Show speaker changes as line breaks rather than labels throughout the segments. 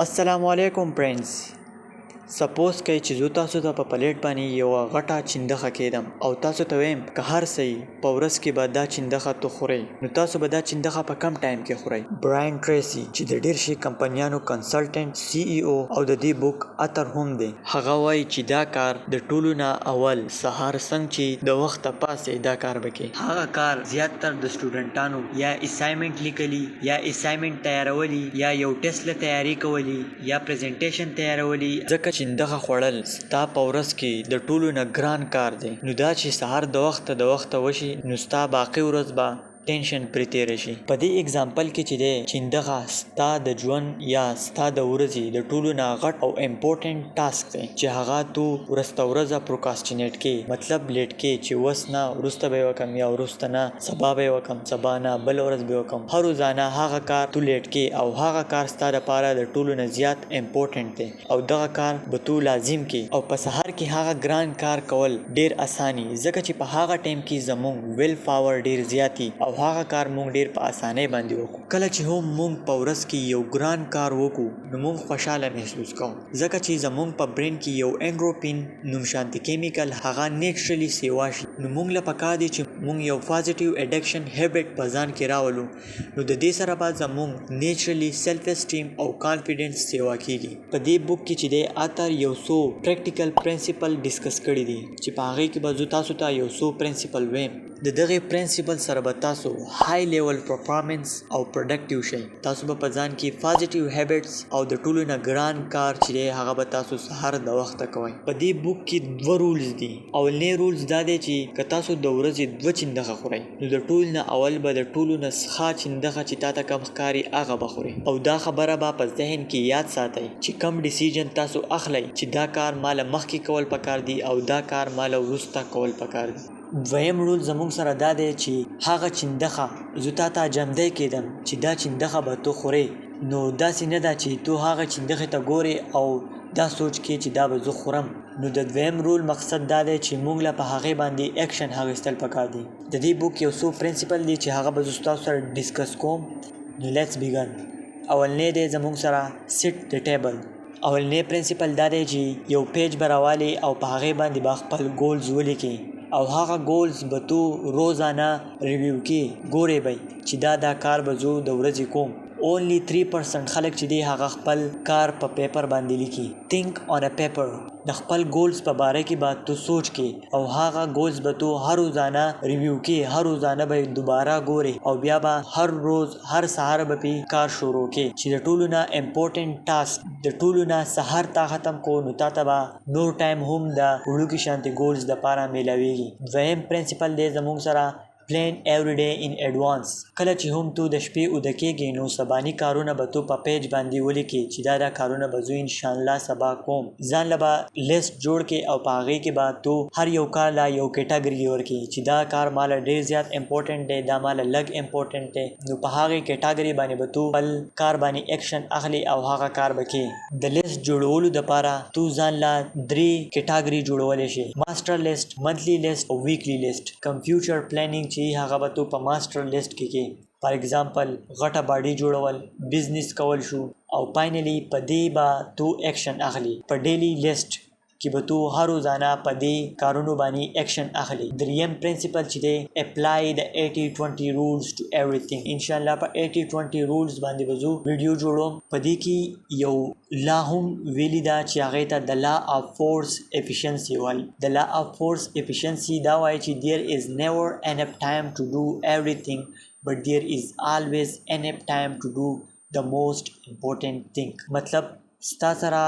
السلام علیکم فرینډز. سپوز کړئ چې زه تاسو ته په پلیټ باندې یو غټه چندخه کېدم او تاسو ته وایم که هر څه په ورځ کې به دا چندخه تو خورئ، نو تاسو به دا چندخه په کم ټایم کې خورئ. براین ټریسی چې د ډیر شي کمپنیانو کنسلټنټ سی ای او او د دې بوک اتر هم دی، هغه وایي چې دا کار د ټولو نه اول سهار څنګه چې د وخت پاسې دا کار وکړي. هغه کار زیاتره د سټوډنټانو یا اسایمنټ لیکلي یا اسایمنټ تیارولي یا یو ټیسټ له تیاری کولی یا پریزنټیشن تیارولي، ځکه چندخه خوړل ستا په ورځ کې د ټولو نه ګران کار دی. نو دا چې سهار د وخته وشي نو ستا باقی ورځ به ټینشن پرې تیر شي. په دې اگزامپل کې چې دی چندخه ستا د ژوند یا ستا د ورځې د ټولو نه غټ او امپورټنٹ ټاسک دی چې هغه تو ورځ پروکاسټینیټ کې، مطلب لیټ کې چې وس نه ورسته به وکم یا ورسته نه سبا به وکم، سبا نه بل ورځ به وکم. هر روزانه هغه کار تو لیټ کې او هغه کار ستا لپاره د ټولو نه زیات امپورټنٹ دی او دغه کار به تو لازم کې او په سحر کې هغه ګران کار کول ډیر اساني، ځکه چې په هغه ټیم کې زموږ ویل پاور ډیر زیاتی او هغه کار مونږ ډیر په اسانۍ باندې وکړو. کله چې هم مونږ په ورځ کې یو ګران کار وکړو نو مونږ خوشاله محسوس کوو، ځکه چې زموږ په برین کې یو انډروپین نوم شانتي کیمیکل هغه نیچرلی سیوا شي. نو مونږ له پکار دی چې مونږ یو پازیټیو اډکشن هیبټ په ځان کې راولو، نو د دې سره به زموږ نیچرلی سیلف اسټیم او کانفیډنس سیوا کیږي. په دې بوک کې چې دی اتر یو څو پریکټیکل پرنسپل ډیسکس کړي دي چې په هغې کې به زه تاسو ته یو څو پرنسپل ویم. د دغه پرنسپل سره به تاسو های لیول پرفارمنس او پروډکټیو شئ. تاسو به په ځان کې پازیټیو هیبټس او د ټولو نه ګران کار چې دی هغه به تاسو سهار د وخته کوئ. په دې بوک کې 2 رولز دي. اولنی رولز دا دی چې که تاسو د ورځې 2 چندخه خورئ نو د ټول نه اول به د ټولو نه ښه چندخه چې تاته کم ښکاري هغه به خورئ او دا خبره به په ذهن کې یاد ساتئ چې کم ډیسیژن تاسو اخلئ چې دا کار مال مخکې کول پکار دی او دا کار مال وروسته کول پکار دی. دویم رول زموږ سره دا دی چې هغه چندخه زه تاته جمدی کېدم چې دا چندخه به تو خورې، نو داسې نه ده چې تو هغه چندخې ته ګورې او دا سوچ کې چې دا به زه خورم. نو د دویم رول مقصد دا دی چې موږ له په هغې باندې اکشن اخیستل پکار دي. د دې بوک یو څو پرنسپل دي چې هغه به زه ستاسو سره ډسکس کوم. نو لیټس بیګن. اولنی دی زموږ سره سیټ د ټیبل. اولنی پرنسپل دا دی چې یو پیج به راوالې او په هغې باندې به خپل ګولز ولیکې او هغه ګولز به تو روزانه ریویو کې ګورې به چې دا کار به زه د ورځې کوم. only 3% خلک چې دی هغه خپل کار په پیپر باندې لیکي. think on a paper. د خپل ګولز په باره کې به تو سوچ کې او هغه ګولز به تو هر روزانه ریویو کې، هر روزانه به دوباره ګورې او بیا به هر روز هر سهار به پې کار شروع کې چې د ټولو نه امپورټنټ ټاسک د ټولو نه سهار تا ختم کو نو تاته به نور ټایم هم د وړوکي شانتي ګولز دپاره میلاویږي. دویم پرنسپل دی زموږ سره پلان ایوری ډے ان ایډوانس. کله چې هم تو د شپې اوده کېږې نو سباني کارونه به تو په پیج باندې ولیکې چې دا کارونه به زه انشاءالله سبا کوم. ځان له به لیست جوړ کې او په هغې کې به تو هر یو کار له یو کیټاګري ورکړي چې دا کار ماله ډېر زیات امپورټنټ دی، دا ماله لږ امپورټنټ دی. نو په هغې کیټاګري باندې به تو خپل کار باندې اکشن اخلي او هغه کار به کې. د لیست جوړولو دپاره تو ځان له 3 کیټاګري جوړولی شي: ماسټر لیست، منثلی لیست او ویکلی لیست. کمپیوټر پلانینګ هغه به تو په ماسټر لیست کې فار ایگزامپل غټه باډي جوړول، بزنس کول شو او فاینلی په دې به تو اکشن اخلي. په ډیلی لیست کې به تو هر روزانه په دې کارونو باندې اکشن اخلي. دریم پرنسپل چې دی اپلای د 80-20 رولز ټو ایوریثینګ. انشاءالله په 80-20 رولز باندې به زه ویډیو جوړوم. په دې کې یو لا هم ویلي ده چې هغې ته د لا اف فورس افیشنسي وایي. د لا اف فورس افیشنسي دا وایي چې there is never enough time to do everything but there is always enough time to do the most important thing. مطلب ستا سره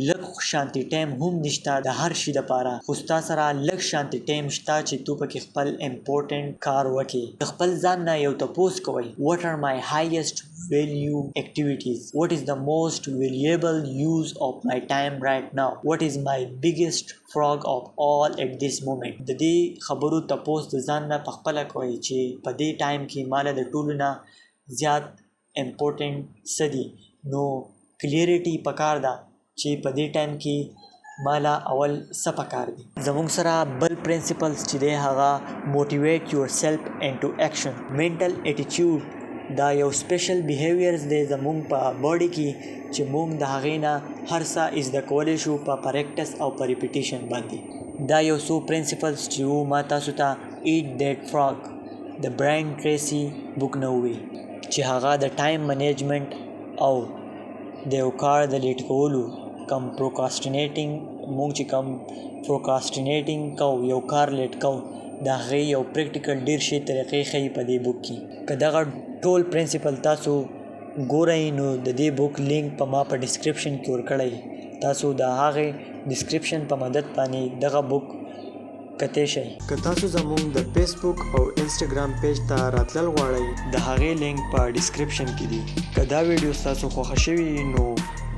لږ شانتي ټایم هم نشته د هر شي دپاره، خو ستا سره لږ شانتي ټایم شته چې تو پکې خپل امپورټنټ کار وکړې. د خپل ځان نه یو تپوس کوئ: what are my highest value activities? What is the most valuable use of my time right now? What is my biggest frog of all at this moment? د دې خبرو تپوس د ځان نه پخپله کوئ چې په دې ټایم کې ماله د ټولو نه زیات امپورټنټ څه دي. نو کلیریټي پکار ده چې په دې ټایم کې مالا اول څه پکار دي. زموږ سره بل پرنسپلز چې دی هغه موټیویټ یور سیلف انټو اکشن. منټل اټیچیوډ دا یو سپیشل بیهیویرز دی زمونږ په باډي کې چې مونږ د هغې نه هر څه زده کولی شو په پریکټس او په ریپیټیشن باندې. دا یو څو پرنسپلز چې ما تاسو ته ایټ دیټ فراګ د برایان ټریسي بک نه ووی چې هغه د ټایم منیجمنټ او د یو کار د لیټ کولو کم پروکاسټینیټینګ مونږ چې کم پروکاسټینیټینګ کوو یو کار لیټ کوو د هغې یو پریکټیکل ډېر ښې طریقې ښیي په دې بک کې. که دغه ټول پرنسپل تاسو ګورئ نو د دې بک لینک په ما په ډسکرپشن کې ورکړی. تاسو د هغې ډسکرپشن په مدد باندې دغه بک کتی شئ. که تاسو زمونږ د فیسبوک او انسټاګرام پیج ته راتلل غواړئ د هغې لینک په ډسکرپشن کې دی. که دا ویډیو ستاسو خوښه شوي نو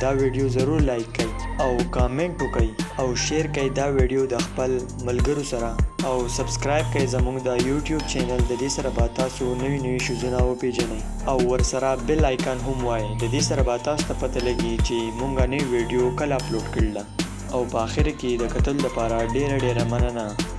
دا ویډیو ضرور لایک کړئ او کامنټ وکړئ او شیر کړئ دا ویډیو د خپل ملګرو سره او سبسکرایب کړئ زموږ د یوټیوب چینل. د دې سره به تاسو نوي نوي شیزونه وپېژنئ او ورسره بیل آیکن هم وایئ. د دې سره به تاسو ته پته لګي چې مونږ نوې ویډیو کله اپلوډ کړله. او په آخر کې د کتلو لپاره ډیره مننه.